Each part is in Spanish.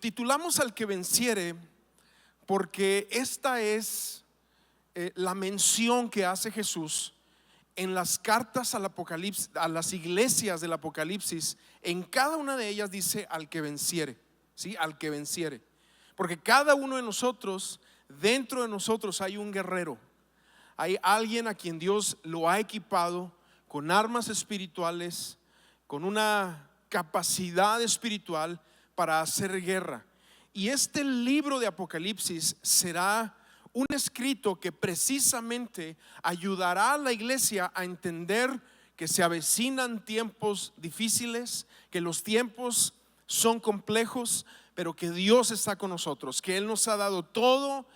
titulamos Al que venciere porque esta es la mención que hace Jesús en las cartas al Apocalipsis, a las iglesias del Apocalipsis. En cada una de ellas dice al que venciere, ¿sí? Al que venciere. Porque cada uno de nosotros, dentro de nosotros hay un guerrero. Hay alguien a quien Dios lo ha equipado con armas espirituales, con una capacidad espiritual para hacer guerra. Y este libro de Apocalipsis será un escrito que precisamente ayudará a la iglesia a entender que se avecinan tiempos difíciles, que los tiempos son complejos, pero que Dios está con nosotros, que Él nos ha dado todo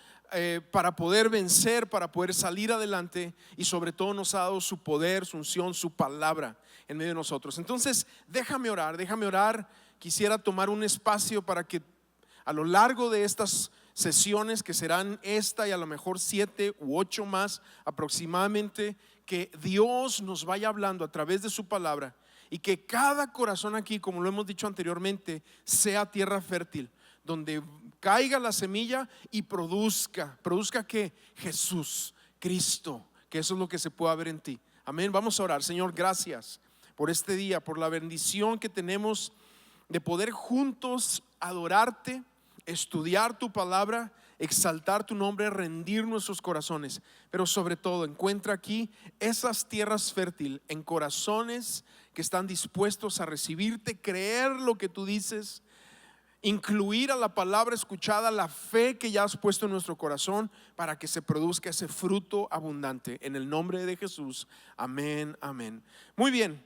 para poder vencer, para poder salir adelante, y sobre todo nos ha dado su poder, su unción, su palabra en medio de nosotros. Entonces déjame orar. Quisiera tomar un espacio para que a lo largo de estas sesiones, que serán esta y a lo mejor 7 u 8 más aproximadamente, que Dios nos vaya hablando a través de su palabra, y que cada corazón aquí, como lo hemos dicho anteriormente, sea tierra fértil, donde caiga la semilla y produzca que Jesús, Cristo, que eso es lo que se pueda ver en ti. Amén. Vamos a orar. Señor, gracias por este día, por la bendición que tenemos de poder juntos adorarte, estudiar tu palabra, exaltar tu nombre, rendir nuestros corazones. Pero sobre todo encuentra aquí esas tierras fértiles en corazones que están dispuestos a recibirte, creer lo que tú dices, incluir a la palabra escuchada la fe que ya has puesto en nuestro corazón, para que se produzca ese fruto abundante. En el nombre de Jesús, amén, amén. Muy bien.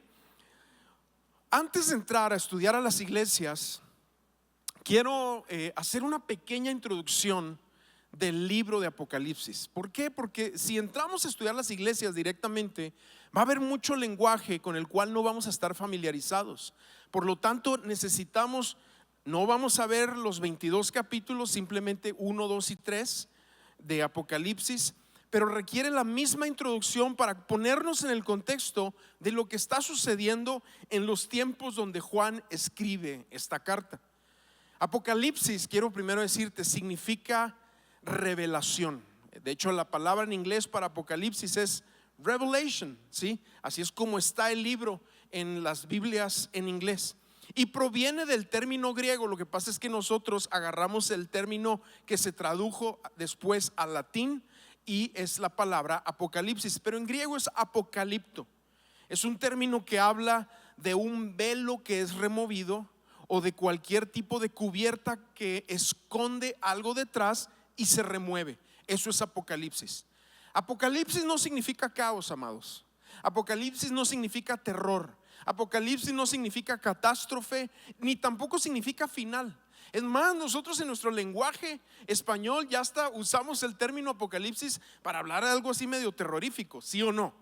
Antes de entrar a estudiar a las iglesias, quiero hacer una pequeña introducción del libro de Apocalipsis. ¿Por qué? Porque si entramos a estudiar las iglesias directamente, va a haber mucho lenguaje con el cual no vamos a estar familiarizados. Por lo tanto, no vamos a ver los 22 capítulos, simplemente 1, 2 y 3 de Apocalipsis, pero requiere la misma introducción para ponernos en el contexto de lo que está sucediendo en los tiempos donde Juan escribe esta carta. Apocalipsis, quiero primero decirte, significa revelación. De hecho, la palabra en inglés para Apocalipsis es revelation, ¿sí? Así es como está el libro en las Biblias en inglés. Y proviene del término griego. Lo que pasa es que nosotros agarramos el término que se tradujo después al latín, y es la palabra apocalipsis, pero en griego es apocalipto. Es un término que habla de un velo que es removido, o de cualquier tipo de cubierta que esconde algo detrás y se remueve. Eso es apocalipsis. Apocalipsis no significa caos, amados. Apocalipsis no significa terror. Apocalipsis no significa catástrofe, ni tampoco significa final. Es más, nosotros en nuestro lenguaje español ya hasta usamos el término apocalipsis para hablar de algo así medio terrorífico, ¿sí o no?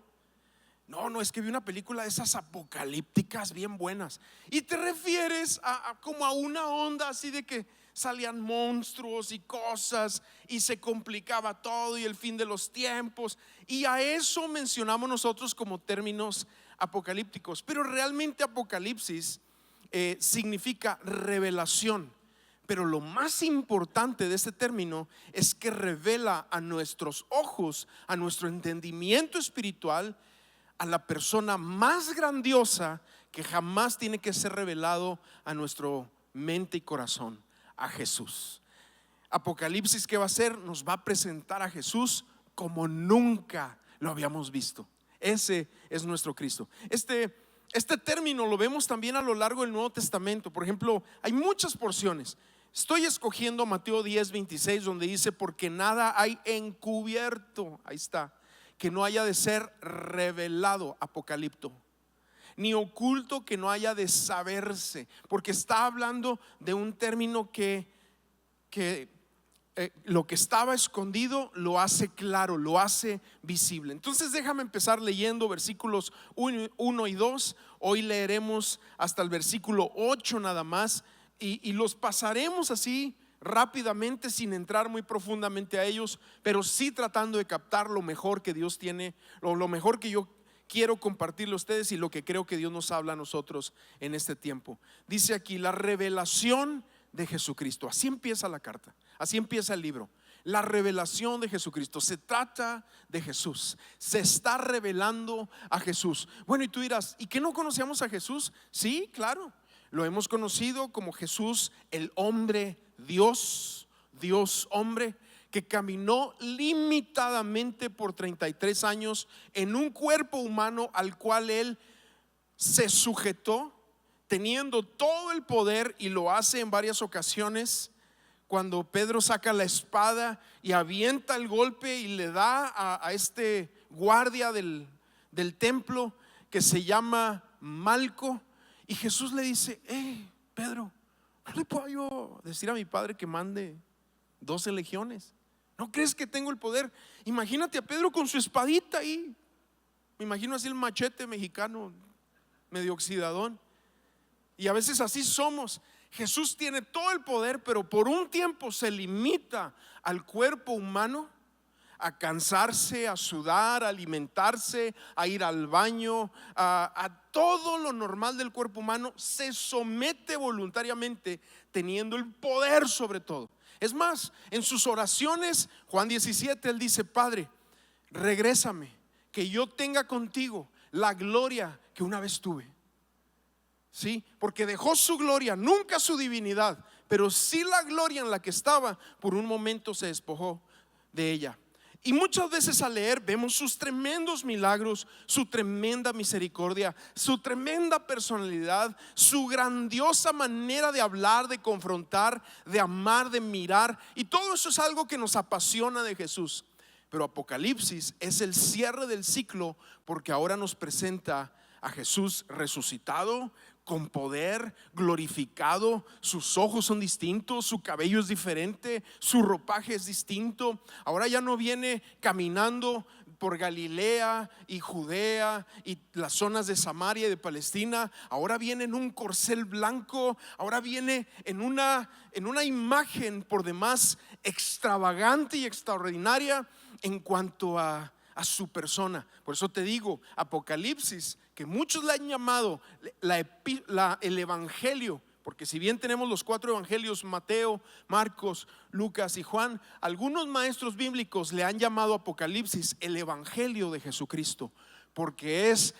No, es que vi una película de esas apocalípticas bien buenas, y te refieres como a una onda así de que salían monstruos y cosas y se complicaba todo y el fin de los tiempos, y a eso mencionamos nosotros como términos apocalípticos. Pero realmente apocalipsis significa revelación. Pero lo más importante de este término es que revela a nuestros ojos, a nuestro entendimiento espiritual, a la persona más grandiosa que jamás tiene que ser revelado a nuestro mente y corazón, a Jesús. Apocalipsis, ¿qué va a hacer? Nos va a presentar a Jesús como nunca lo habíamos visto. Ese es nuestro Cristo. Este término lo vemos también a lo largo del Nuevo Testamento. Por ejemplo, hay muchas porciones. Estoy escogiendo Mateo 10, 26, donde dice: porque nada hay encubierto, ahí está, que no haya de ser revelado, apocalipto, ni oculto que no haya de saberse. Porque está hablando de un término que lo que estaba escondido lo hace claro, lo hace visible. Entonces déjame empezar leyendo versículos 1 y 2. Hoy leeremos hasta el versículo 8 nada más, y los pasaremos así rápidamente, sin entrar muy profundamente a ellos, pero sí tratando de captar lo mejor que Dios tiene, lo mejor que yo quiero compartirle a ustedes, y lo que creo que Dios nos habla a nosotros en este tiempo. Dice aquí: la revelación de Jesucristo. Así empieza la carta, así empieza el libro. La revelación de Jesucristo. Se trata de Jesús. Se está revelando a Jesús. Bueno, y tú dirás, ¿y qué no conocíamos a Jesús? Sí, claro. Lo hemos conocido como Jesús, el hombre Dios, Dios hombre, que caminó limitadamente por 33 años en un cuerpo humano al cual él se sujetó, teniendo todo el poder, y lo hace en varias ocasiones. Cuando Pedro saca la espada y avienta el golpe y le da a este guardia del templo que se llama Malco, y Jesús le dice: Pedro, ¿no le puedo yo decir a mi padre que mande 12 legiones? ¿No crees que tengo el poder? Imagínate a Pedro con su espadita ahí. Me imagino así el machete mexicano, medio oxidadón. Y a veces así somos. Jesús tiene todo el poder, pero por un tiempo se limita al cuerpo humano, a cansarse, a sudar, a alimentarse, a ir al baño, a todo lo normal del cuerpo humano. Se somete voluntariamente, teniendo el poder sobre todo. Es más, en sus oraciones, Juan 17, él dice: Padre, regrésame, que yo tenga contigo la gloria que una vez tuve. Sí, porque dejó su gloria, nunca su divinidad, pero sí la gloria en la que estaba. Por un momento se despojó de ella. Y muchas veces al leer vemos sus tremendos milagros, su tremenda misericordia, su tremenda personalidad, su grandiosa manera de hablar, de confrontar, de amar, de mirar. Y todo eso es algo que nos apasiona de Jesús. Pero Apocalipsis es el cierre del ciclo, porque ahora nos presenta a Jesús resucitado, con poder, glorificado. Sus ojos son distintos, su cabello es diferente, su ropaje es distinto. Ahora ya no viene caminando por Galilea y Judea y las zonas de Samaria y de Palestina. Ahora viene en un corcel blanco. Ahora viene en una imagen por demás extravagante y extraordinaria en cuanto a su persona. Por eso te digo, Apocalipsis, que muchos le han llamado el Evangelio, porque si bien tenemos los 4 evangelios, Mateo, Marcos, Lucas y Juan, algunos maestros bíblicos le han llamado Apocalipsis el Evangelio de Jesucristo, porque es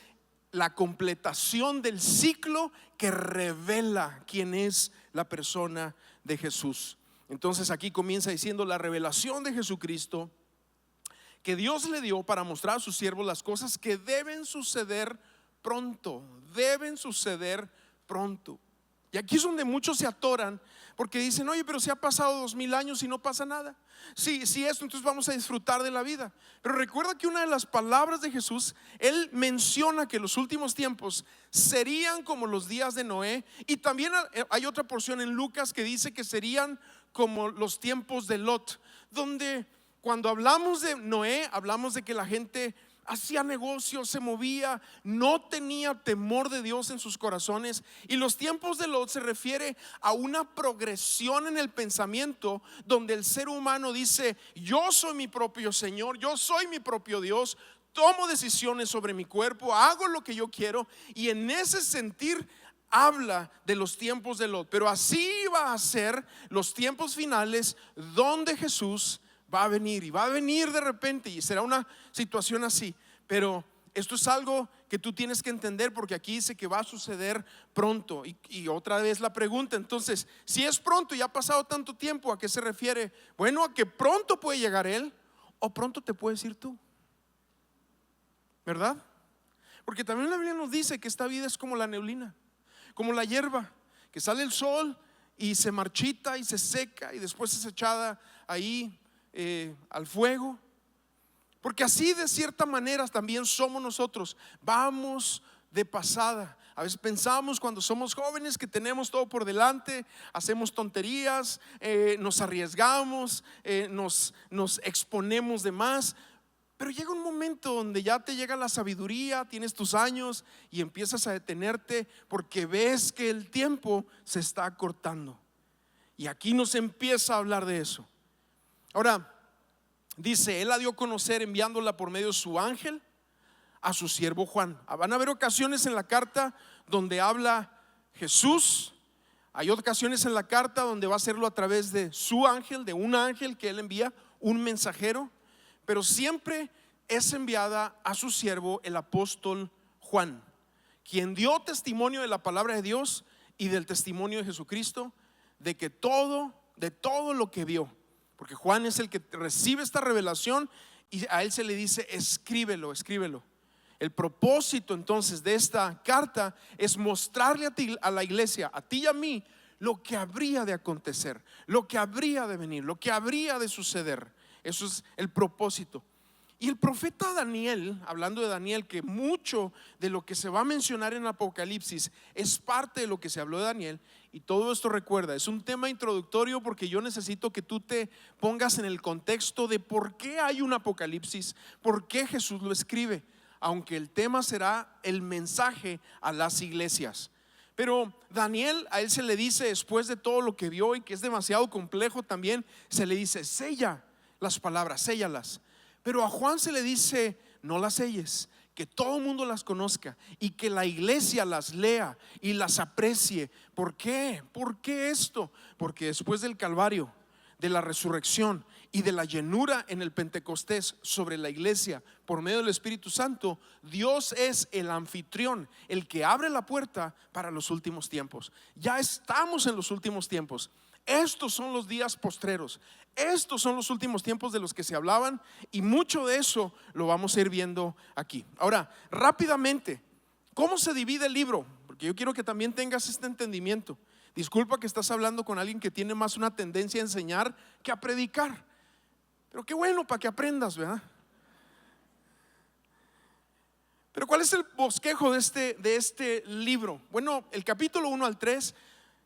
la completación del ciclo que revela quién es la persona de Jesús. Entonces aquí comienza diciendo: la revelación de Jesucristo que Dios le dio para mostrar a sus siervos las cosas que deben suceder pronto. Deben suceder pronto. Y aquí es donde muchos se atoran, porque dicen: oye, pero si ha pasado 2000 años y no pasa nada. Sí, esto, entonces vamos a disfrutar de la vida. Pero recuerda que una de las palabras de Jesús, él menciona que los últimos tiempos serían como los días de Noé. Y también hay otra porción en Lucas que dice que serían como los tiempos de Lot, donde cuando hablamos de Noé, hablamos de que la gente hacía negocios, se movía, no tenía temor de Dios en sus corazones. Y los tiempos de Lot se refiere a una progresión en el pensamiento, donde el ser humano dice: yo soy mi propio Señor, yo soy mi propio Dios, tomo decisiones sobre mi cuerpo, hago lo que yo quiero. Y en ese sentir habla de los tiempos de Lot. Pero así va a ser los tiempos finales, donde Jesús va a venir, y va a venir de repente, y será una situación así. Pero esto es algo que tú tienes que entender, porque aquí dice que va a suceder pronto. Y otra vez la pregunta, entonces, si es pronto y ha pasado tanto tiempo, ¿a qué se refiere? Bueno, a que pronto puede llegar Él, o pronto te puedes ir tú, ¿verdad? Porque también la Biblia nos dice que esta vida es como la neblina, como la hierba, que sale el sol y se marchita y se seca, y después es echada ahí al fuego. Porque así, de cierta manera, también somos nosotros. Vamos de pasada. A veces pensamos, cuando somos jóvenes, que tenemos todo por delante, hacemos tonterías, nos arriesgamos, nos exponemos de más. Pero llega un momento donde ya te llega la sabiduría, tienes tus años y empiezas a detenerte, porque ves que el tiempo se está acortando. Y aquí nos empieza a hablar de eso. Ahora, dice: Él la dio a conocer enviándola por medio de su ángel a su siervo Juan. Van a haber ocasiones en la carta donde habla Jesús Hay ocasiones en la carta donde va a hacerlo a través de su ángel, de un ángel que él envía, un mensajero, pero siempre es enviada a su siervo, el apóstol Juan, quien dio testimonio de la palabra de Dios y del testimonio de Jesucristo, de todo lo que vio, porque Juan es el que recibe esta revelación y a él se le dice: escríbelo, escríbelo. El propósito entonces de esta carta es mostrarle a la iglesia, a ti y a mí, lo que habría de acontecer, lo que habría de venir, lo que habría de suceder. Eso es el propósito. Y el profeta Daniel, hablando de Daniel, que mucho de lo que se va a mencionar en Apocalipsis es parte de lo que se habló de Daniel, y todo esto, recuerda, es un tema introductorio porque yo necesito que tú te pongas en el contexto de por qué hay un Apocalipsis, por qué Jesús lo escribe, aunque el tema será el mensaje a las iglesias. Pero Daniel, a él se le dice, después de todo lo que vio y que es demasiado complejo también, se le dice: sella las palabras, séllalas. Pero a Juan se le dice: no las selles, que todo el mundo las conozca y que la iglesia las lea y las aprecie. ¿Por qué? ¿Por qué esto? Porque después del Calvario, de la resurrección y de la llenura en el Pentecostés sobre la iglesia por medio del Espíritu Santo, Dios es el anfitrión, el que abre la puerta para los últimos tiempos. Ya estamos en los últimos tiempos. Estos son los días postreros. Estos son los últimos tiempos de los que se hablaban, y mucho de eso lo vamos a ir viendo aquí. Ahora, rápidamente, ¿cómo se divide el libro? Porque yo quiero que también tengas este entendimiento. Disculpa que estás hablando con alguien que tiene más una tendencia a enseñar que a predicar, pero qué bueno para que aprendas, ¿verdad? Pero ¿cuál es el bosquejo de este libro? Bueno, el capítulo 1 al 3,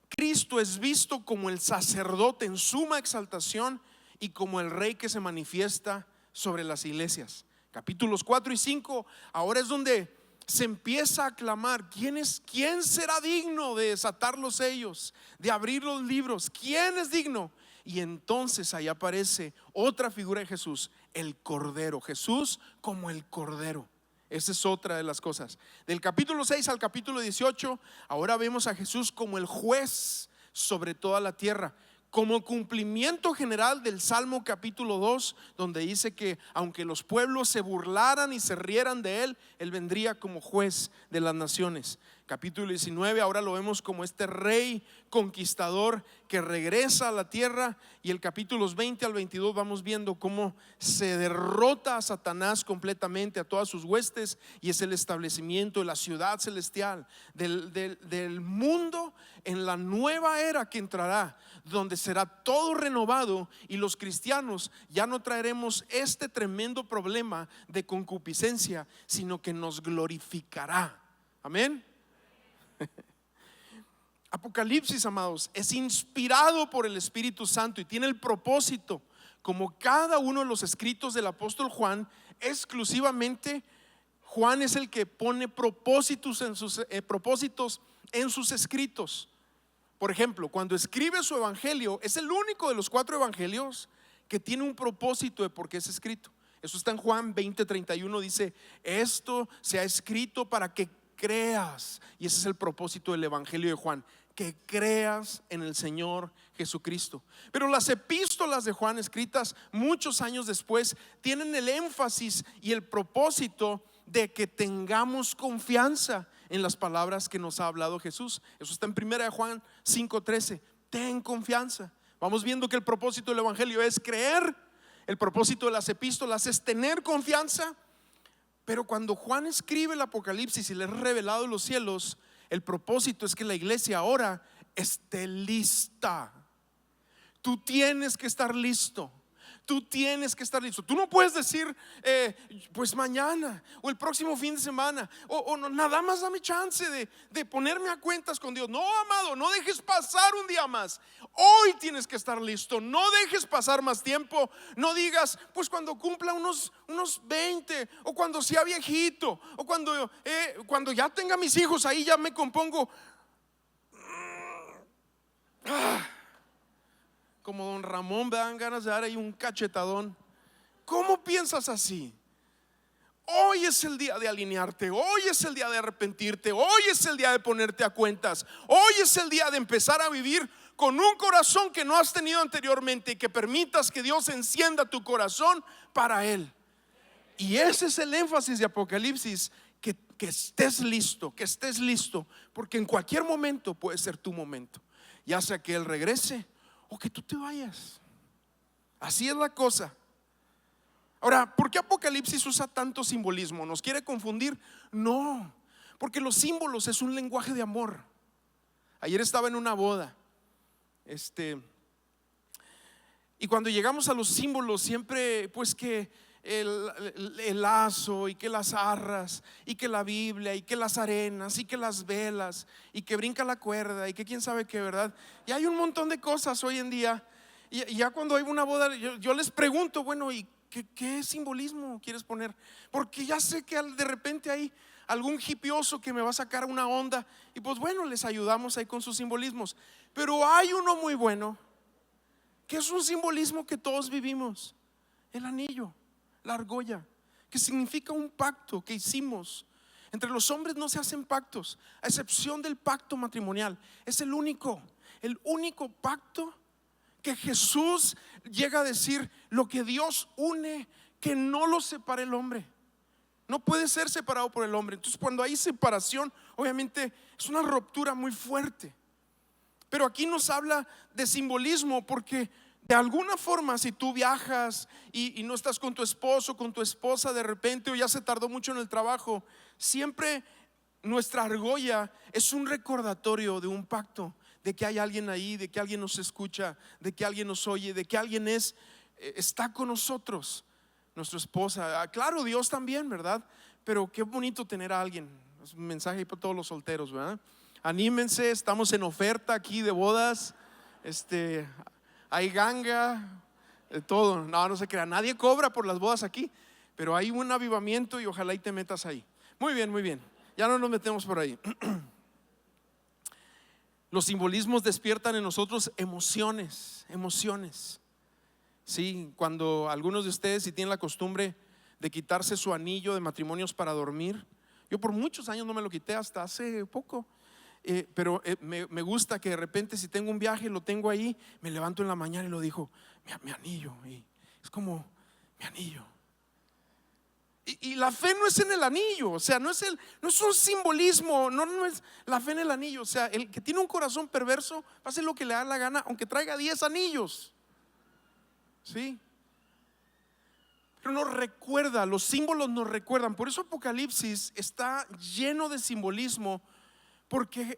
Cristo es visto como el sacerdote en suma exaltación y como el rey que se manifiesta sobre las iglesias. Capítulos 4 y 5, ahora es donde se empieza a clamar: ¿quién será digno de desatar los sellos, de abrir los libros? ¿Quién es digno? Y entonces ahí aparece otra figura de Jesús, el Cordero. Jesús como el Cordero. Esa es otra de las cosas. Del capítulo 6 al capítulo 18, ahora vemos a Jesús como el juez sobre toda la tierra, como cumplimiento general del Salmo capítulo 2, donde dice que aunque los pueblos se burlaran y se rieran de él, él vendría como juez de las naciones. Capítulo 19, ahora lo vemos como este rey conquistador que regresa a la tierra, y el capítulos 20 al 22 vamos viendo cómo se derrota a Satanás completamente, a todas sus huestes, y es el establecimiento de la ciudad celestial, del mundo en la nueva era que entrará, donde será todo renovado, y los cristianos ya no traeremos este tremendo problema de concupiscencia, sino que nos glorificará. Amén. Apocalipsis, amados, es inspirado por el Espíritu Santo y tiene el propósito, como cada uno de los escritos del apóstol Juan, exclusivamente Juan es el que pone propósitos en sus escritos. Por ejemplo, cuando escribe su evangelio, es el único de los 4 evangelios que tiene un propósito de por qué es escrito. Eso está en Juan 20:31, dice: esto se ha escrito para que creas. Y ese es el propósito del evangelio de Juan, que creas en el Señor Jesucristo. Pero las epístolas de Juan, escritas muchos años después, tienen el énfasis y el propósito de que tengamos confianza en las palabras que nos ha hablado Jesús. Eso está en 1 Juan 5:13. Ten confianza. Vamos viendo que el propósito del evangelio es creer. El propósito de las epístolas es tener confianza. Pero cuando Juan escribe el Apocalipsis y le es revelado los cielos, el propósito es que la iglesia ahora esté lista. Tú tienes que estar listo. Tú tienes que estar listo. Tú no puedes decir pues mañana o el próximo fin de semana o no, nada más dame chance de ponerme a cuentas con Dios. No, amado, no dejes pasar un día más. Hoy tienes que estar listo. No dejes pasar más tiempo. No digas pues cuando cumpla unos 20, o cuando sea viejito, o cuando ya tenga mis hijos, ahí ya me compongo. Como don Ramón, me dan ganas de dar ahí un cachetadón. ¿Cómo piensas así? Hoy es el día de alinearte, hoy es el día de arrepentirte, hoy es el día de ponerte a cuentas, hoy es el día de empezar a vivir con un corazón que no has tenido anteriormente y que permitas que Dios encienda tu corazón para Él. Y ese es el énfasis de Apocalipsis, que estés listo, porque en cualquier momento puede ser tu momento, ya sea que Él regrese o que tú te vayas. Así es la cosa. Ahora, ¿por qué Apocalipsis usa tanto simbolismo? ¿Nos quiere confundir? No, porque los símbolos es un lenguaje de amor. Ayer estaba en una boda, y cuando llegamos a los símbolos, siempre pues que el lazo, y que las arras, y que la Biblia, y que las arenas, y que las velas, y que brinca la cuerda, y que quién sabe qué, ¿verdad? Y hay un montón de cosas hoy en día. Y ya cuando hay una boda, yo les pregunto, bueno, ¿y qué simbolismo quieres poner? Porque ya sé que de repente hay algún hipioso que me va a sacar una onda, y pues bueno, les ayudamos ahí con sus simbolismos. Pero hay uno muy bueno, que es un simbolismo que todos vivimos: el anillo, la argolla, que significa un pacto que hicimos. Entre los hombres no se hacen pactos, a excepción del pacto matrimonial. Es el único pacto que Jesús llega a decir: lo que Dios une, que no lo separe el hombre. No puede ser separado por el hombre. Entonces, cuando hay separación, obviamente es una ruptura muy fuerte. Pero aquí nos habla de simbolismo, porque de alguna forma, si tú viajas y no estás con tu esposo, con tu esposa de repente, o ya se tardó mucho en el trabajo, siempre nuestra argolla es un recordatorio de un pacto, de que hay alguien ahí, de que alguien nos escucha, de que alguien nos oye, de que alguien está con nosotros. Nuestra esposa, claro, Dios también, ¿verdad? Pero qué bonito tener a alguien. Es un mensaje ahí para todos los solteros, ¿verdad? Anímense, estamos en oferta aquí de bodas. Hay ganga, todo. No se crea, nadie cobra por las bodas aquí, pero hay un avivamiento y ojalá y te metas ahí. Muy bien, muy bien. Ya no nos metemos por ahí. Los simbolismos despiertan en nosotros emociones. Sí, cuando algunos de ustedes, si tienen la costumbre de quitarse su anillo de matrimonios para dormir, yo por muchos años no me lo quité, hasta hace poco. Pero me gusta que de repente, si tengo un viaje, lo tengo ahí, me levanto en la mañana y lo digo: mi anillo. Y es como mi anillo. Y la fe no es en el anillo, o sea, no es un simbolismo, no es la fe en el anillo. O sea, el que tiene un corazón perverso va a hacer lo que le da la gana, aunque traiga 10 anillos. Sí. Pero nos recuerda, los símbolos nos recuerdan. Por eso Apocalipsis está lleno de simbolismo, porque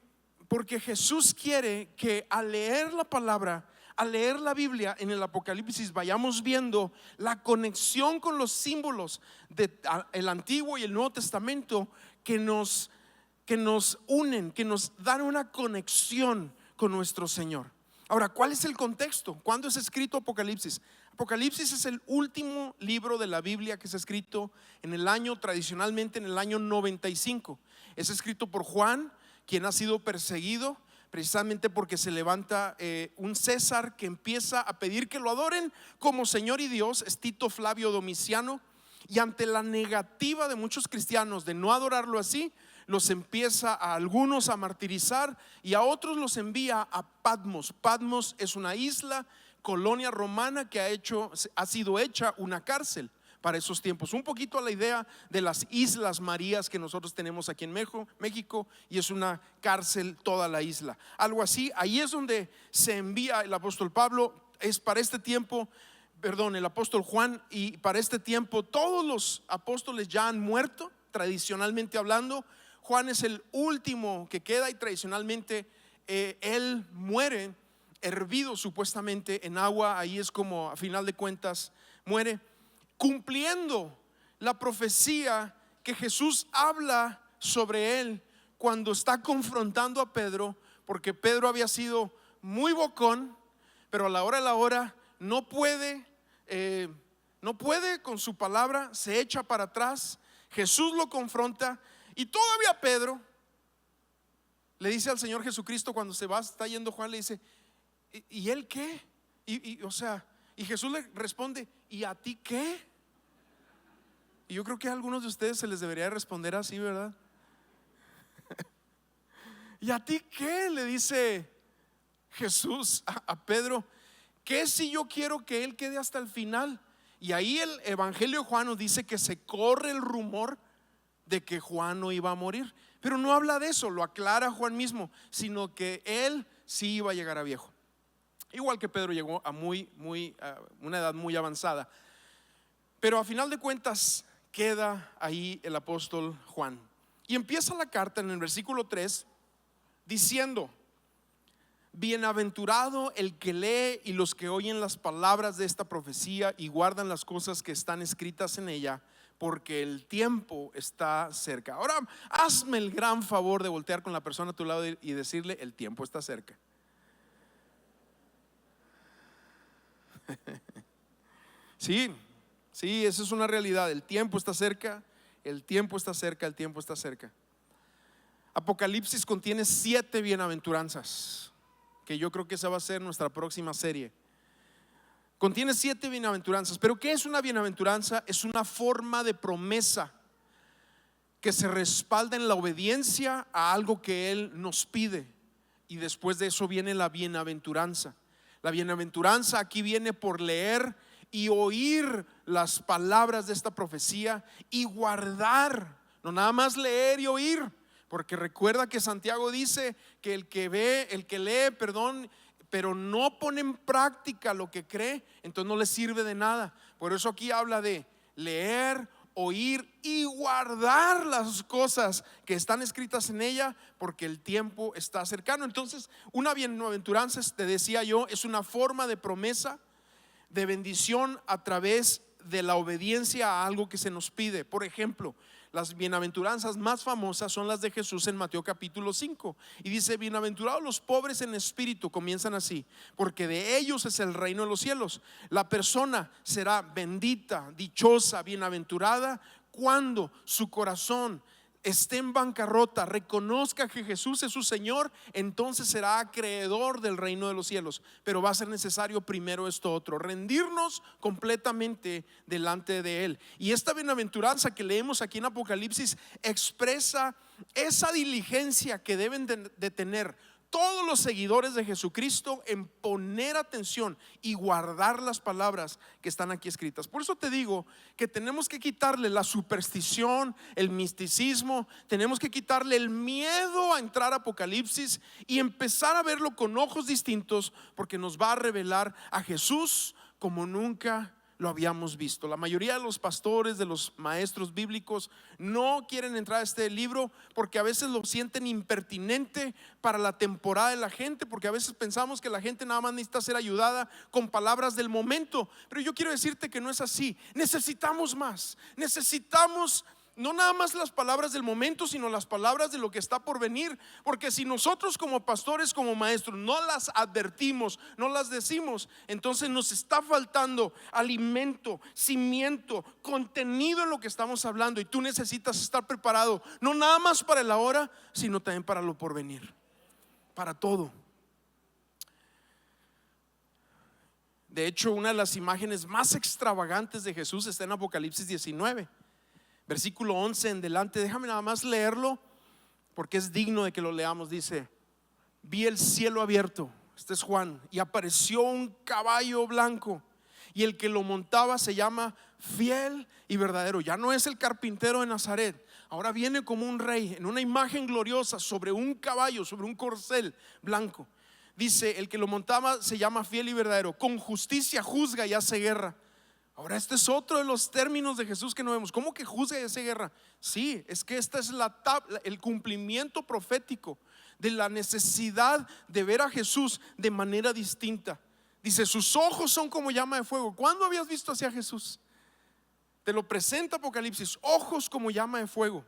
Jesús quiere que al leer la palabra, al leer la Biblia en el Apocalipsis, vayamos viendo la conexión con los símbolos del Antiguo y el Nuevo Testamento que nos unen, que nos dan una conexión con nuestro Señor. Ahora, ¿cuál es el contexto? ¿Cuándo es escrito Apocalipsis? Apocalipsis es el último libro de la Biblia que es escrito tradicionalmente en el año 95. Es escrito por Juan, quien ha sido perseguido precisamente porque se levanta un César que empieza a pedir que lo adoren como Señor y Dios. Es Tito Flavio Domiciano, y ante la negativa de muchos cristianos de no adorarlo así, los empieza a algunos a martirizar y a otros los envía a Patmos. Patmos es una isla, colonia romana, que ha sido hecha una cárcel para esos tiempos, un poquito a la idea de las Islas Marías que nosotros tenemos aquí en México, y es una cárcel toda la isla, algo así. Ahí es donde se envía el apóstol Pablo. Es para este tiempo, el apóstol Juan, y para este tiempo todos los apóstoles ya han muerto, tradicionalmente hablando. Juan es el último que queda, y tradicionalmente él muere hervido supuestamente en agua. Ahí es como a final de cuentas muere, cumpliendo la profecía que Jesús habla sobre él cuando está confrontando a Pedro, porque Pedro había sido muy bocón, pero a la hora no puede con su palabra, se echa para atrás. Jesús lo confronta, y todavía Pedro le dice al Señor Jesucristo, cuando está yendo Juan, le dice: ¿y él qué? Y Jesús le responde: ¿y a ti qué? Y yo creo que a algunos de ustedes se les debería responder así, ¿verdad? ¿Y a ti qué? Le dice Jesús a Pedro. ¿Qué si yo quiero que él quede hasta el final? Y ahí el Evangelio de Juan nos dice que se corre el rumor de que Juan no iba a morir, pero no habla de eso, lo aclara Juan mismo, sino que él sí iba a llegar a viejo. Igual que Pedro llegó a una edad muy avanzada. Pero a final de cuentas queda ahí el apóstol Juan. Y empieza la carta en el versículo 3 diciendo: bienaventurado el que lee y los que oyen las palabras de esta profecía y guardan las cosas que están escritas en ella, porque el tiempo está cerca. Ahora hazme el gran favor de voltear con la persona a tu lado y decirle: el tiempo está cerca. Sí, esa es una realidad. El tiempo está cerca, el tiempo está cerca, el tiempo está cerca. Apocalipsis contiene 7 bienaventuranzas, que yo creo que esa va a ser nuestra próxima serie. Contiene 7 bienaventuranzas. Pero ¿qué es una bienaventuranza? Es una forma de promesa que se respalda en la obediencia a algo que Él nos pide. Y después de eso viene la bienaventuranza. La bienaventuranza aquí viene por leer y oír las palabras de esta profecía y guardar, no nada más leer y oír, porque recuerda que Santiago dice que el que lee, pero no pone en práctica lo que cree, entonces no le sirve de nada. Por eso aquí habla de leer, oír y guardar las cosas que están escritas en ella, porque el tiempo está cercano. Entonces, una bienaventuranza, te decía yo, es una forma de promesa, de bendición a través de la obediencia a algo que se nos pide. Por ejemplo, las bienaventuranzas más famosas son las de Jesús en Mateo capítulo 5. Y dice: bienaventurados los pobres en espíritu, comienzan así, porque de ellos es el reino de los cielos. La persona será bendita, dichosa, bienaventurada cuando su corazón esté en bancarrota, reconozca que Jesús es su Señor, entonces será acreedor del reino de los cielos. Pero va a ser necesario primero esto otro: rendirnos completamente delante de Él. Y esta bienaventuranza que leemos aquí en Apocalipsis expresa esa diligencia que deben de tener todos los seguidores de Jesucristo en poner atención y guardar las palabras que están aquí escritas. Por eso te digo que tenemos que quitarle la superstición, el misticismo, tenemos que quitarle el miedo a entrar a Apocalipsis y empezar a verlo con ojos distintos, porque nos va a revelar a Jesús como nunca lo habíamos visto. La mayoría de los pastores, de los maestros bíblicos, no quieren entrar a este libro porque a veces lo sienten impertinente para la temporada de la gente, porque a veces pensamos que la gente nada más necesita ser ayudada con palabras del momento. Pero yo quiero decirte que no es así. Necesitamos más. Necesitamos no nada más las palabras del momento, sino las palabras de lo que está por venir. Porque si nosotros como pastores, como maestros, no las advertimos, no las decimos, entonces nos está faltando alimento, cimiento, contenido en lo que estamos hablando. Y tú necesitas estar preparado, no nada más para el ahora, sino también para lo por venir, para todo. De hecho, una de las imágenes más extravagantes de Jesús está en Apocalipsis 19, versículo 11 en delante. Déjame nada más leerlo porque es digno de que lo leamos. Dice: vi el cielo abierto, este es Juan, y apareció un caballo blanco, y el que lo montaba se llama Fiel y Verdadero. Ya no es el carpintero de Nazaret, ahora viene como un rey en una imagen gloriosa sobre un caballo, sobre un corcel blanco. Dice: el que lo montaba se llama Fiel y Verdadero, con justicia juzga y hace guerra. Ahora este es otro de los términos de Jesús que no vemos. ¿Cómo que juzga y hace guerra? Sí, es que esta es el cumplimiento profético de la necesidad de ver a Jesús de manera distinta. Dice: sus ojos son como llama de fuego. ¿Cuándo habías visto así a Jesús? Te lo presenta Apocalipsis: ojos como llama de fuego.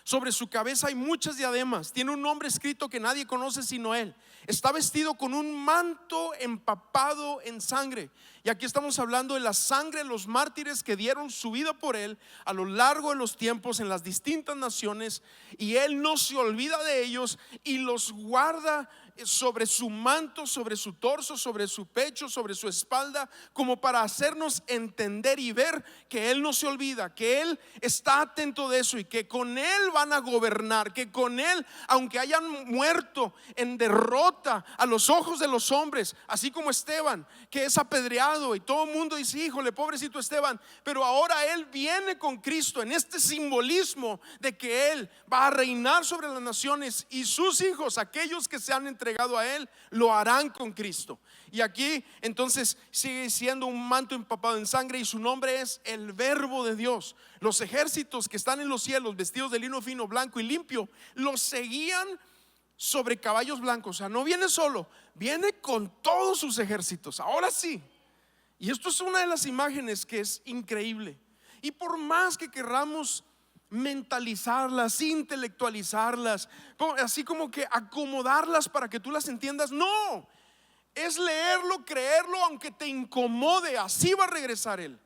Sobre su cabeza hay muchas diademas. Tiene un nombre escrito que nadie conoce sino Él. Está vestido con un manto empapado en sangre. Y aquí estamos hablando de la sangre de los mártires que dieron su vida por Él a lo largo de los tiempos en las distintas naciones. Y Él no se olvida de ellos y los guarda sobre su manto, sobre su torso, sobre su pecho, sobre su espalda, como para hacernos entender y ver que Él no se olvida, que Él está atento de eso y que con Él van a gobernar, que con Él, aunque hayan muerto en derrota a los ojos de los hombres, así como Esteban, que es apedreado y todo el mundo dice: híjole, pobrecito Esteban, pero ahora Él viene con Cristo en este simbolismo de que Él va a reinar sobre las naciones y sus hijos, aquellos que se han entregado a Él, lo harán con Cristo. Y aquí entonces sigue siendo un manto empapado en sangre y su nombre es el Verbo de Dios. Los ejércitos que están en los cielos vestidos de lino fino, blanco y limpio, los seguían sobre caballos blancos. O sea, no viene solo, viene con todos sus ejércitos. Ahora sí. Y esto es una de las imágenes que es increíble. Y por más que querramos mentalizarlas, intelectualizarlas, así como que acomodarlas para que tú las entiendas, no, es leerlo, creerlo, aunque te incomode. Así va a regresar Él.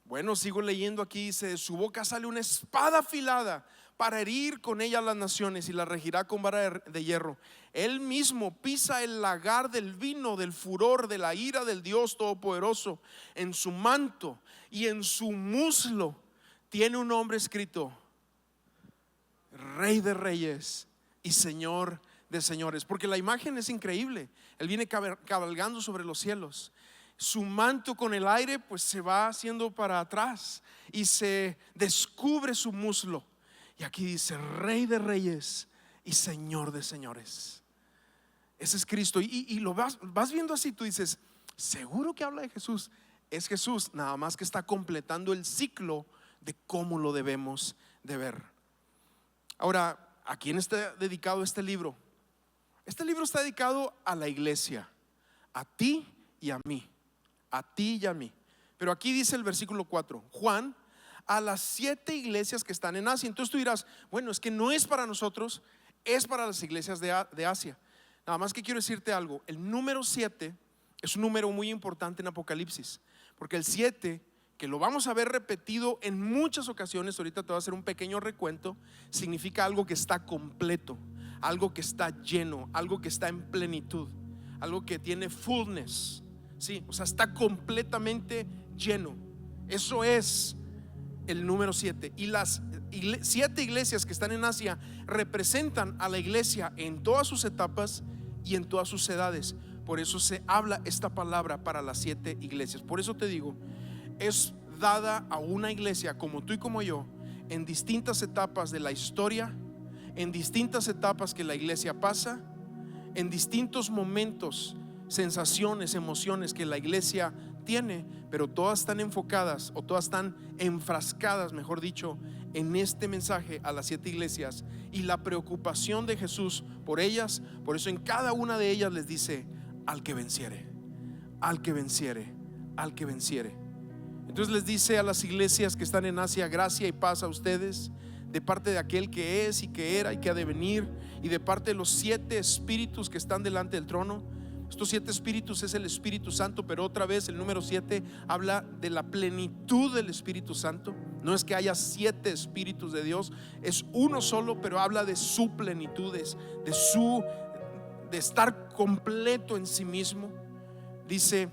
Bueno, sigo leyendo aquí. Dice: de su boca sale una espada afilada para herir con ella a las naciones, y la regirá con vara de hierro. Él mismo pisa el lagar del vino del furor de la ira del Dios Todopoderoso. En su manto y en su muslo tiene un nombre escrito: Rey de Reyes y Señor de Señores. Porque la imagen es increíble. Él viene cabalgando sobre los cielos. Su manto con el aire pues se va haciendo para atrás y se descubre su muslo. Y aquí dice: Rey de Reyes y Señor de Señores. Ese es Cristo. Y lo vas viendo así. Tú dices: seguro que habla de Jesús. Es Jesús, nada más que está completando el ciclo de cómo lo debemos de ver. Ahora, ¿a quién está dedicado este libro? Este libro está dedicado a la iglesia, a ti y a mí, a ti y a mí. Pero aquí dice el versículo 4: Juan, a las 7 iglesias que están en Asia. Entonces tú dirás: bueno, es que no es para nosotros, es para las iglesias de Asia. Nada más que quiero decirte algo: el número 7 es un número muy importante en Apocalipsis, porque el 7, que lo vamos a ver repetido en muchas ocasiones, ahorita te voy a hacer un pequeño recuento, significa algo que está completo, algo que está lleno, algo que está en plenitud, algo que tiene fullness. Sí, o sea, está completamente lleno. Eso es el número 7. Y las 7 iglesias que están en Asia representan a la iglesia en todas sus etapas y en todas sus edades. Por eso se habla esta palabra para las 7 iglesias. Por eso te digo, es dada a una iglesia como tú y como yo, en distintas etapas de la historia, en distintas etapas que la iglesia pasa, en distintos momentos, sensaciones, emociones que la iglesia tiene, pero todas están enfocadas, o todas están enfrascadas, mejor dicho, en este mensaje a las 7 iglesias y la preocupación de Jesús por ellas. Por eso en cada una de ellas les dice: al que venciere, al que venciere, al que venciere. Entonces les dice a las iglesias que están en Asia: gracia y paz a ustedes de parte de aquel que es y que era y que ha de venir, y de parte de los 7 espíritus que están delante del trono. Estos 7 espíritus es el Espíritu Santo, pero otra vez el número 7 habla de la plenitud del Espíritu Santo. No es que haya 7 espíritus de Dios, es uno solo, pero habla de su plenitud, de estar completo en sí mismo. Dice: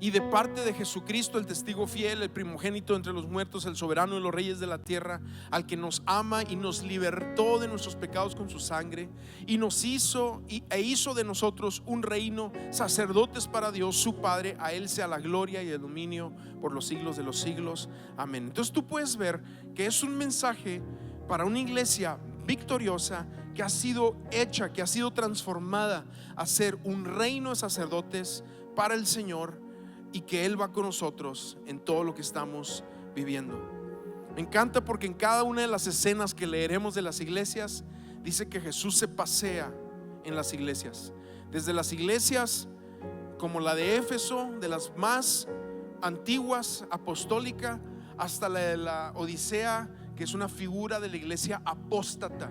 y de parte de Jesucristo, el testigo fiel, el primogénito entre los muertos, el soberano de los reyes de la tierra, al que nos ama y nos libertó de nuestros pecados con su sangre, y nos hizo de nosotros un reino, sacerdotes para Dios su Padre. A Él sea la gloria y el dominio por los siglos de los siglos. Amén. Entonces tú puedes ver que es un mensaje para una iglesia victoriosa, que ha sido hecha, que ha sido transformada a ser un reino de sacerdotes para el Señor, y que Él va con nosotros en todo lo que estamos viviendo. Me encanta porque en cada una de las escenas que leeremos de las iglesias dice que Jesús se pasea en las iglesias, desde las iglesias como la de Éfeso, de las más antiguas, apostólica, hasta la de la Odisea, que es una figura de la iglesia apóstata,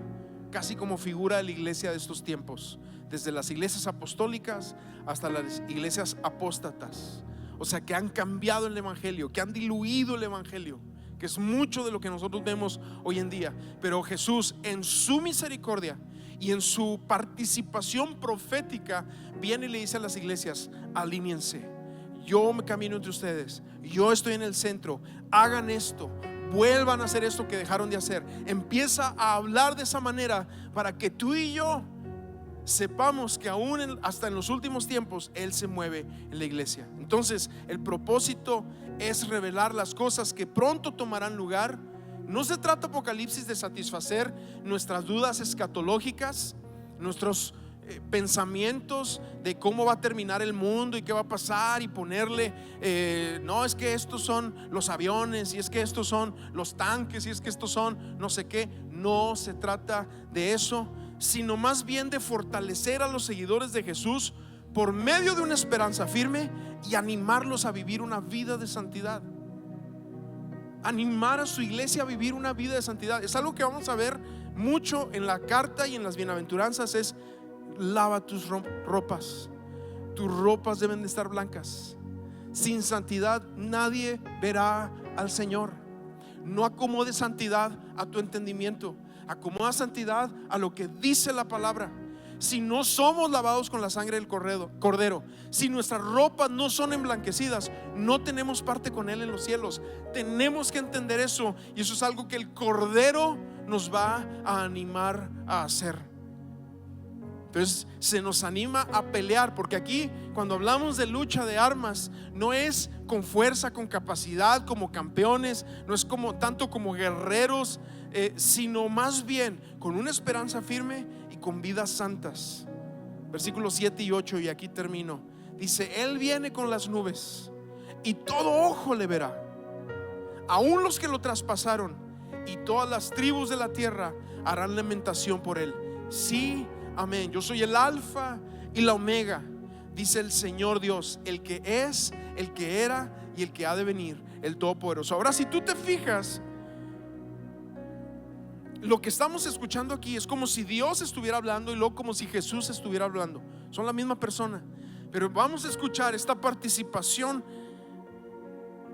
casi como figura de la iglesia de estos tiempos, desde las iglesias apostólicas hasta las iglesias apóstatas. O sea, que han cambiado el evangelio, que han diluido el evangelio, que es mucho de lo que nosotros vemos hoy en día. Pero Jesús, en su misericordia y en su participación profética viene y le dice a las iglesias: alíñense, yo me camino entre ustedes, yo estoy en el centro, hagan esto, vuelvan a hacer esto que dejaron de hacer. Empieza a hablar de esa manera para que tú y yo sepamos que aún hasta en los últimos tiempos Él se mueve en la iglesia. Entonces el propósito es revelar las cosas que pronto tomarán lugar. No se trata, Apocalipsis, de satisfacer nuestras dudas escatológicas, nuestros pensamientos de cómo va a terminar el mundo y qué va a pasar, y ponerle no, es que estos son los aviones, y es que estos son los tanques, y es que estos son no sé qué. No se trata de eso, sino más bien de fortalecer a los seguidores de Jesús por medio de una esperanza firme y animarlos a vivir una vida de santidad. Animar a su iglesia a vivir una vida de santidad. Es algo que vamos a ver mucho en la carta y en las bienaventuranzas. Es: lava tus ropas. Tus ropas deben de estar blancas. Sin santidad nadie verá al Señor. No acomodes santidad a tu entendimiento, acomoda santidad a lo que dice la palabra. Si no somos lavados con la sangre del cordero, si nuestras ropas no son emblanquecidas, no tenemos parte con Él en los cielos. Tenemos que entender eso, y eso es algo que el Cordero nos va a animar a hacer. Entonces se nos anima a pelear, porque aquí cuando hablamos de lucha de armas, no es con fuerza, con capacidad, como campeones, no es como tanto como guerreros, sino más bien con una esperanza firme y con vidas santas. Versículos 7 y 8, y aquí termino. Dice: Él viene con las nubes y todo ojo le verá, aún los que lo traspasaron, y todas las tribus de la tierra harán lamentación por él. Sí, amén. Yo soy el alfa y la omega, dice el Señor Dios, el que es, el que era y el que ha de venir, el Todopoderoso. Ahora, si tú te fijas, lo que estamos escuchando aquí es como si Dios estuviera hablando y luego como si Jesús estuviera hablando. Son la misma persona, pero vamos a escuchar esta participación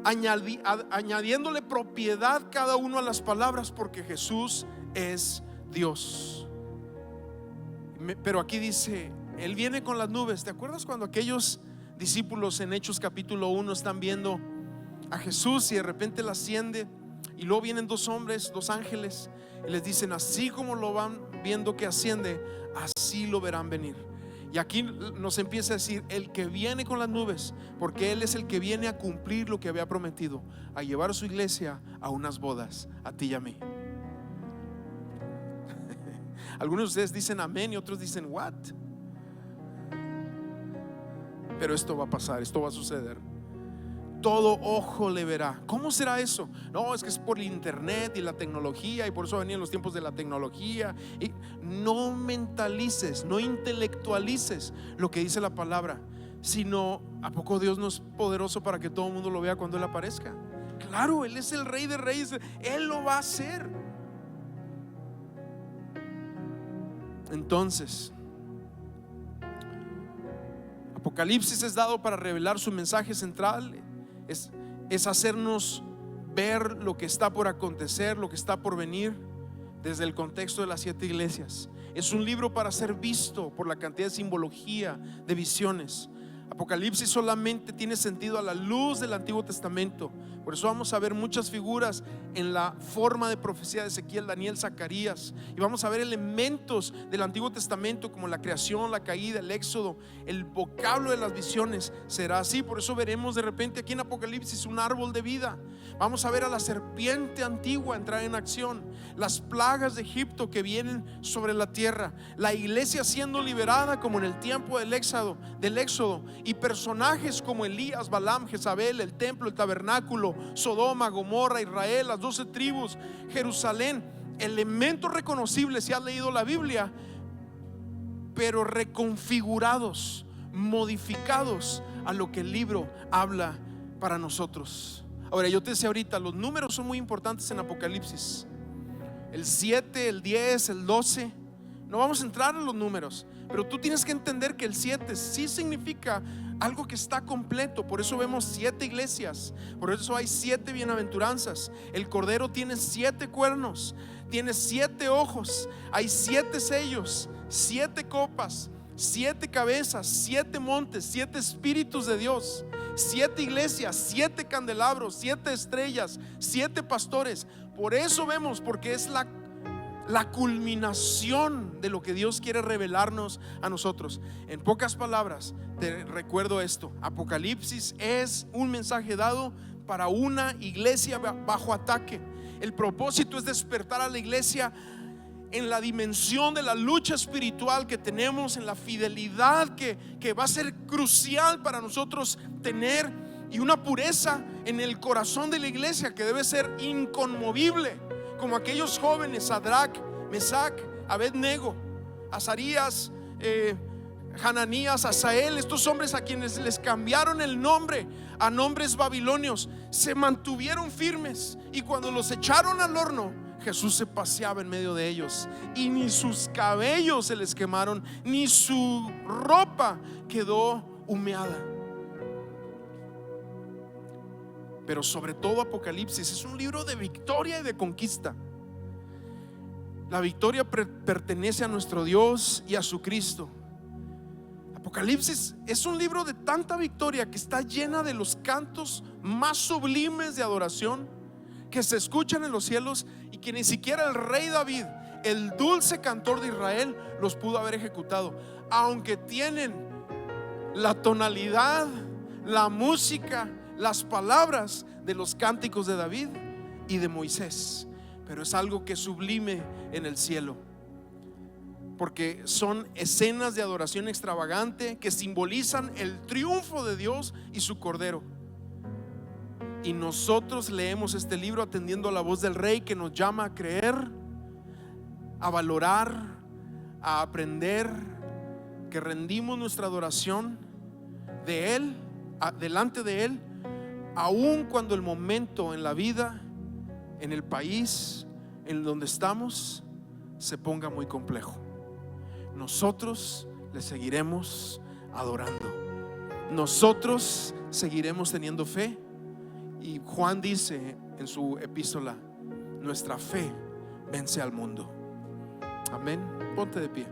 añadiéndole propiedad cada uno a las palabras, porque Jesús es Dios. Pero aquí dice: Él viene con las nubes. ¿Te acuerdas cuando aquellos discípulos en Hechos capítulo 1 están viendo a Jesús y de repente Él asciende, y luego vienen dos hombres, dos ángeles, y les dicen: así como lo van viendo que asciende, así lo verán venir? Y aquí nos empieza a decir: el que viene con las nubes, porque Él es el que viene a cumplir lo que había prometido, a llevar a su iglesia a unas bodas, a ti y a mí. Algunos de ustedes dicen amén y otros dicen what. Pero esto va a pasar, esto va a suceder. Todo ojo le verá. ¿Cómo será eso? No, es que es por el internet y la tecnología, y por eso venían los tiempos de la tecnología. Y no mentalices, no intelectualices lo que dice la palabra, sino: ¿a poco Dios no es poderoso para que todo el mundo lo vea cuando Él aparezca? Claro, Él es el Rey de Reyes, Él lo va a hacer. Entonces, Apocalipsis es dado para revelar su mensaje central. Es hacernos ver lo que está por acontecer, lo que está por venir, desde el contexto de las 7 iglesias. Es un libro para ser visto por la cantidad de simbología, de visiones. Apocalipsis solamente tiene sentido a la luz del Antiguo Testamento. Por eso vamos a ver muchas figuras en la forma de profecía de Ezequiel, Daniel, Zacarías, y vamos a ver elementos del Antiguo Testamento como la creación, la caída, el éxodo. El vocablo de las visiones será así. Por eso veremos de repente aquí en Apocalipsis un árbol de vida. Vamos a ver a la serpiente antigua entrar en acción, las plagas de Egipto que vienen sobre la tierra, la iglesia siendo liberada como en el tiempo del éxodo, y personajes como Elías, Balaam, Jezabel, el templo, el tabernáculo, Sodoma, Gomorra, Israel, las 12 tribus, Jerusalén. Elementos reconocibles si has leído la Biblia, pero reconfigurados, modificados a lo que el libro habla para nosotros. Ahora, yo te decía ahorita, los números son muy importantes en Apocalipsis. El 7, el 10, el 12. No vamos a entrar en los números, pero tú tienes que entender que el 7 sí significa algo que está completo. Por eso vemos 7 iglesias, por eso hay 7 bienaventuranzas. El Cordero tiene 7 cuernos, tiene 7 ojos, hay 7 sellos, 7 copas, 7 cabezas, 7 montes, 7 espíritus de Dios, 7 iglesias, 7 candelabros, 7 estrellas, 7 pastores. Por eso vemos, porque es la culminación de lo que Dios quiere revelarnos a nosotros. En pocas palabras, te recuerdo esto: Apocalipsis es un mensaje dado para una iglesia bajo ataque. El propósito es despertar a la iglesia en la dimensión de la lucha espiritual que tenemos, en la fidelidad que va a ser crucial para nosotros tener, y una pureza en el corazón de la iglesia que debe ser inconmovible, como aquellos jóvenes Sadrac, Mesac, Abednego, Azarías, Hananías, Asael, estos hombres a quienes les cambiaron el nombre a nombres babilonios, se mantuvieron firmes, y cuando los echaron al horno, Jesús se paseaba en medio de ellos, y ni sus cabellos se les quemaron, ni su ropa quedó humeada. Pero sobre todo Apocalipsis es un libro de victoria y de conquista. La victoria pertenece a nuestro Dios y a su Cristo. Apocalipsis es un libro de tanta victoria que está llena de los cantos más sublimes de adoración que se escuchan en los cielos, y que ni siquiera el rey David, el dulce cantor de Israel, los pudo haber ejecutado, aunque tienen la tonalidad, la música, las palabras de los cánticos de David y de Moisés. Pero es algo que es sublime en el cielo, porque son escenas de adoración extravagante que simbolizan el triunfo de Dios y su Cordero. Y nosotros leemos este libro atendiendo a la voz del Rey, que nos llama a creer, a valorar, a aprender, que rendimos nuestra adoración de Él, delante de Él, aun cuando el momento en la vida, en el país en donde estamos, se ponga muy complejo. Nosotros le seguiremos adorando, nosotros seguiremos teniendo fe. Y Juan dice en su epístola: nuestra fe vence al mundo. Amén. Ponte de pie.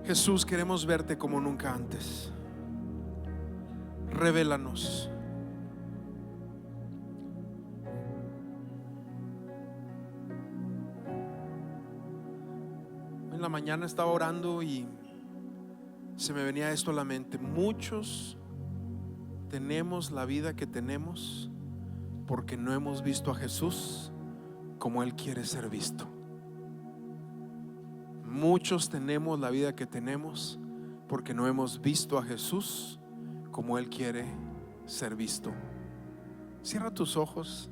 Jesús, queremos verte como nunca antes. Revélanos. En la mañana estaba orando y se me venía esto a la mente: muchos tenemos la vida que tenemos porque no hemos visto a Jesús como Él quiere ser visto. Muchos tenemos la vida que tenemos porque no hemos visto a Jesús como Él quiere ser visto. Cierra tus ojos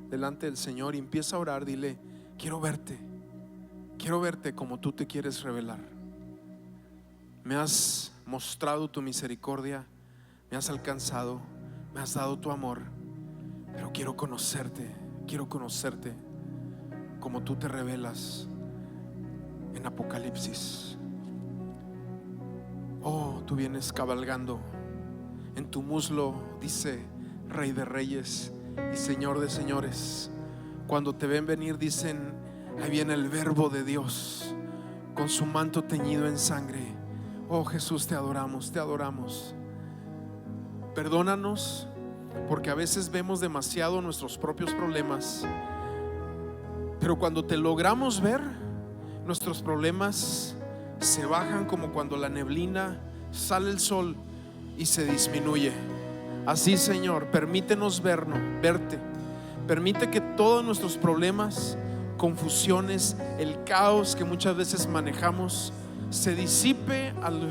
delante del Señor y empieza a orar. Dile: quiero verte como tú te quieres revelar. Me has mostrado tu misericordia, me has alcanzado, me has dado tu amor, pero quiero conocerte como tú te revelas en Apocalipsis. Oh, tú vienes cabalgando, en tu muslo dice Rey de Reyes y Señor de Señores. Cuando te ven venir dicen: ahí viene el Verbo de Dios con su manto teñido en sangre. Oh Jesús, te adoramos, te adoramos. Perdónanos porque a veces vemos demasiado nuestros propios problemas, pero cuando te logramos ver, nuestros problemas se bajan como cuando la neblina sale el sol y se disminuye. Así, Señor, permítenos verte. Permite que todos nuestros problemas, confusiones, el caos que muchas veces manejamos, se disipe al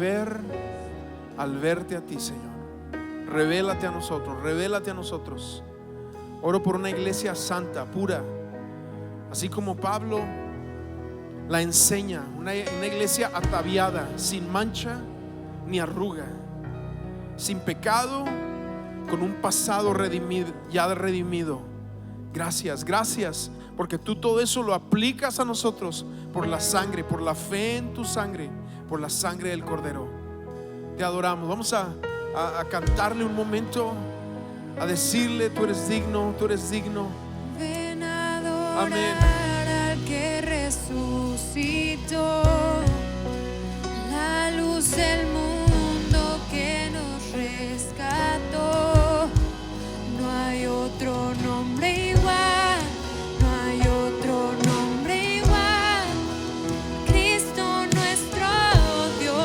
verte a ti, Señor. Revélate a nosotros. Oro por una iglesia santa, pura, así como Pablo la enseña, una iglesia ataviada, sin mancha ni arruga, sin pecado, con un pasado ya redimido. Gracias porque tú todo eso lo aplicas a nosotros por la sangre, por la fe en tu sangre, por la sangre del Cordero. Te adoramos. Vamos a cantarle un momento, a decirle: tú eres digno, tú eres digno. Ven a adorar al que resucitó, la luz del mundo que nos rescató. No hay otro nombre igual, no hay otro nombre igual. Cristo nuestro Dios,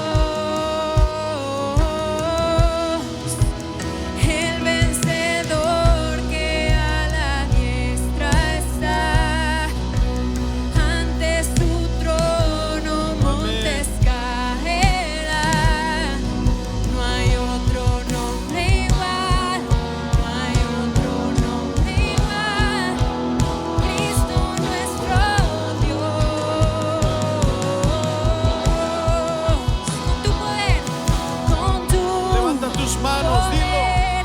el vencedor que a la diestra está. Ante su trono montes caerán. No hay otro nombre igual, no hay otro nombre igual. Cristo nuestro Dios. Con tu poder, con tu Levanta tus manos, dilo. poder,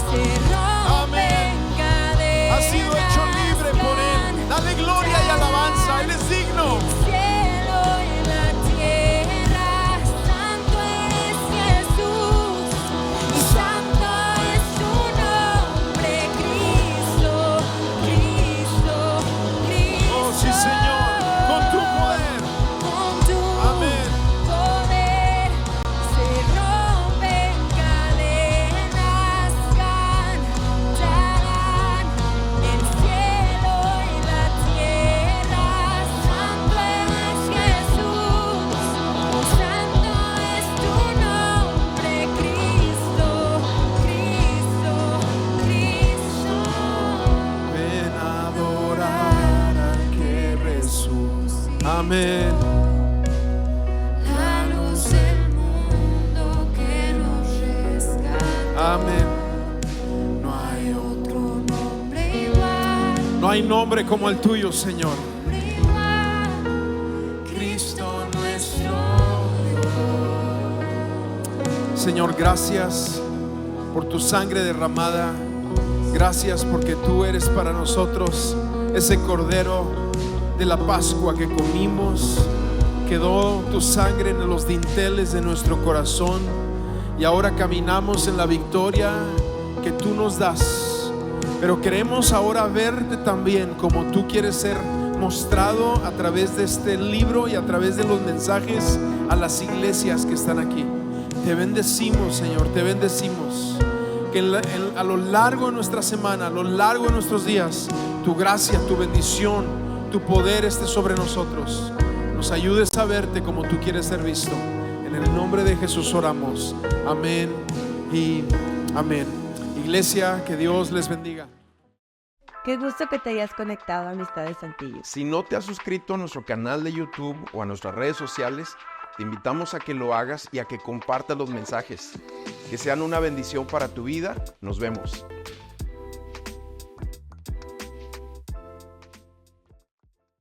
se rompen cadenas. Has sido hecho libre por Él. Dale gloria y alabanza. Él es digno. Cielo y la tierra, santo es Jesús, y santo es su nombre, Cristo, Cristo, Cristo. Oh, sí, Señor, con tu poder. Con tu Amén. poder se rompen cadenas, cantarán el cielo y la tierra. Santo es Jesús, santo es tu nombre, Cristo, Cristo, Cristo. Ven a adorar al que resucitó. Amén. La luz del mundo que nos rescata. Amén. No hay otro nombre igual, No hay nombre como el tuyo, Señor. nombre igual. Cristo nuestro Señor, gracias por tu sangre derramada. Gracias porque tú eres para nosotros ese cordero de la Pascua que comimos. Quedó tu sangre en los dinteles de nuestro corazón y ahora caminamos en la victoria que tú nos das. Pero queremos ahora verte también como tú quieres ser mostrado a través de este libro y a través de los mensajes a las iglesias que están aquí. Te bendecimos, Señor, te bendecimos. Que a lo largo de nuestra semana, a lo largo de nuestros días, tu gracia, tu bendición, tu poder esté sobre nosotros. Nos ayudes a verte como tú quieres ser visto. En el nombre de Jesús oramos. Amén y amén. Iglesia, que Dios les bendiga. Qué gusto que te hayas conectado a Amistades Saltillo. Si no te has suscrito a nuestro canal de YouTube o a nuestras redes sociales, te invitamos a que lo hagas y a que compartas los mensajes. Que sean una bendición para tu vida. Nos vemos.